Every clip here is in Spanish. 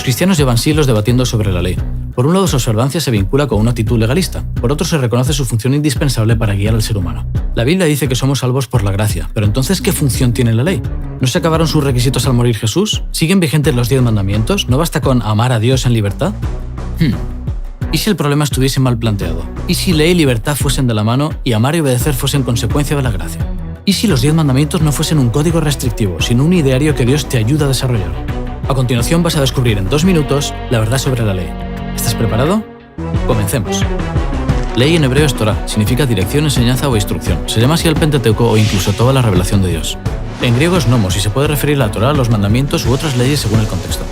cristianos llevan siglos debatiendo sobre la ley. Por un lado, su observancia se vincula con una actitud legalista. Por otro, se reconoce su función indispensable para guiar al ser humano. La Biblia dice que somos salvos por la gracia, pero entonces, ¿qué función tiene la ley? ¿No se acabaron sus requisitos al morir Jesús? ¿Siguen vigentes los 10 mandamientos? ¿No basta con amar a Dios en libertad? ¿Y si el problema estuviese mal planteado? ¿Y si ley y libertad fuesen de la mano y amar y obedecer fuesen consecuencia de la gracia? ¿Y si los 10 mandamientos no fuesen un código restrictivo, sino un ideario que Dios te ayuda a desarrollar? A continuación vas a descubrir en 2 minutos la verdad sobre la ley. ¿Estás preparado? Comencemos. Ley en hebreo es Torah, significa dirección, enseñanza o instrucción. Se llama así el Pentateuco o incluso toda la revelación de Dios. En griego es nomos y se puede referir a la Torah, los mandamientos u otras leyes según el contexto.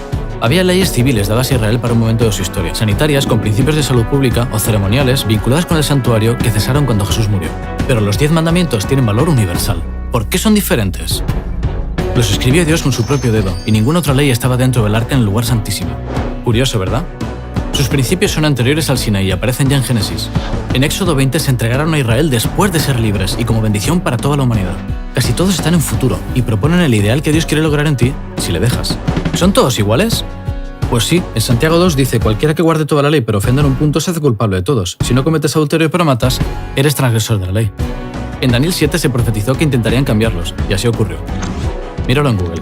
Había leyes civiles dadas a Israel para un momento de su historia, sanitarias con principios de salud pública o ceremoniales vinculadas con el santuario que cesaron cuando Jesús murió. Pero los 10 mandamientos tienen valor universal. ¿Por qué son diferentes? Los escribió Dios con su propio dedo y ninguna otra ley estaba dentro del arca en el lugar santísimo. Curioso, ¿verdad? Sus principios son anteriores al Sinaí y aparecen ya en Génesis. En Éxodo 20 se entregaron a Israel después de ser libres y como bendición para toda la humanidad. Casi todos están en futuro y proponen el ideal que Dios quiere lograr en ti si le dejas. ¿Son todos iguales? Pues sí, en Santiago 2 dice: cualquiera que guarde toda la ley pero ofenda en un punto se hace culpable de todos. Si no cometes adulterio pero matas, eres transgresor de la ley. En Daniel 7 se profetizó que intentarían cambiarlos, y así ocurrió. Míralo en Google.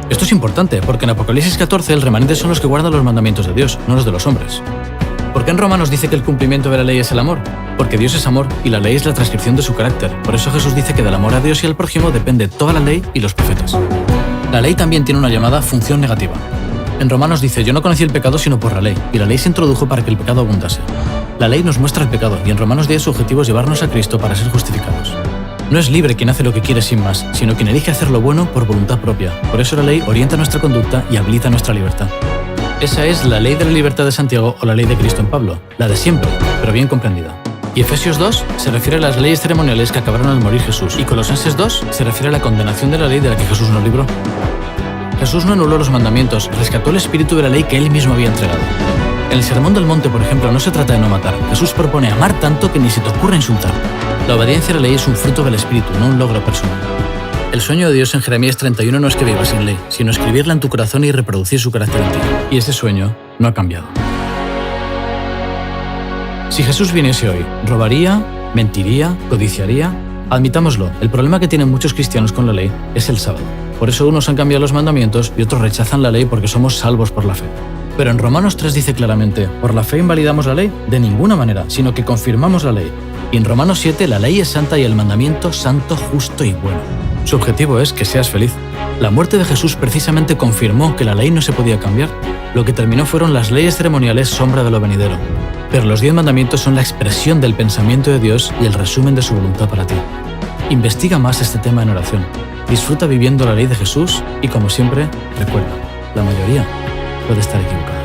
Esto es importante, porque en Apocalipsis 14 el remanente son los que guardan los mandamientos de Dios, no los de los hombres. ¿Por qué en Romanos dice que el cumplimiento de la ley es el amor? Porque Dios es amor y la ley es la transcripción de su carácter. Por eso Jesús dice que del amor a Dios y al prójimo depende toda la ley y los profetas. La ley también tiene una llamada función negativa. En Romanos dice: yo no conocí el pecado sino por la ley, y la ley se introdujo para que el pecado abundase. La ley nos muestra el pecado, y en Romanos 10 su objetivo es llevarnos a Cristo para ser justificados. No es libre quien hace lo que quiere sin más, sino quien elige hacer lo bueno por voluntad propia. Por eso la ley orienta nuestra conducta y habilita nuestra libertad. Esa es la ley de la libertad de Santiago o la ley de Cristo en Pablo, la de siempre, pero bien comprendida. Y Efesios 2 se refiere a las leyes ceremoniales que acabaron al morir Jesús, y Colosenses 2 se refiere a la condenación de la ley de la que Jesús nos libró. Jesús no anuló los mandamientos, rescató el espíritu de la ley que él mismo había entregado. En el Sermón del Monte, por ejemplo, no se trata de no matar. Jesús propone amar tanto que ni se te ocurra insultar. La obediencia a la ley es un fruto del espíritu, no un logro personal. El sueño de Dios en Jeremías 31 no es que vivas sin ley, sino escribirla en tu corazón y reproducir su carácter en ti. Y ese sueño no ha cambiado. Si Jesús viniese hoy, ¿robaría? ¿Mentiría? ¿Codiciaría? Admitámoslo, el problema que tienen muchos cristianos con la ley es el sábado. Por eso unos han cambiado los mandamientos y otros rechazan la ley porque somos salvos por la fe. Pero en Romanos 3 dice claramente: ¿por la fe invalidamos la ley? De ninguna manera, sino que confirmamos la ley. Y en Romanos 7 la ley es santa y el mandamiento santo, justo y bueno. Su objetivo es que seas feliz. La muerte de Jesús precisamente confirmó que la ley no se podía cambiar. Lo que terminó fueron las leyes ceremoniales, sombra de lo venidero. Pero los 10 mandamientos son la expresión del pensamiento de Dios y el resumen de su voluntad para ti. Investiga más este tema en oración. Disfruta viviendo la ley de Jesús y, como siempre, recuerda, la mayoría puede estar equivocada.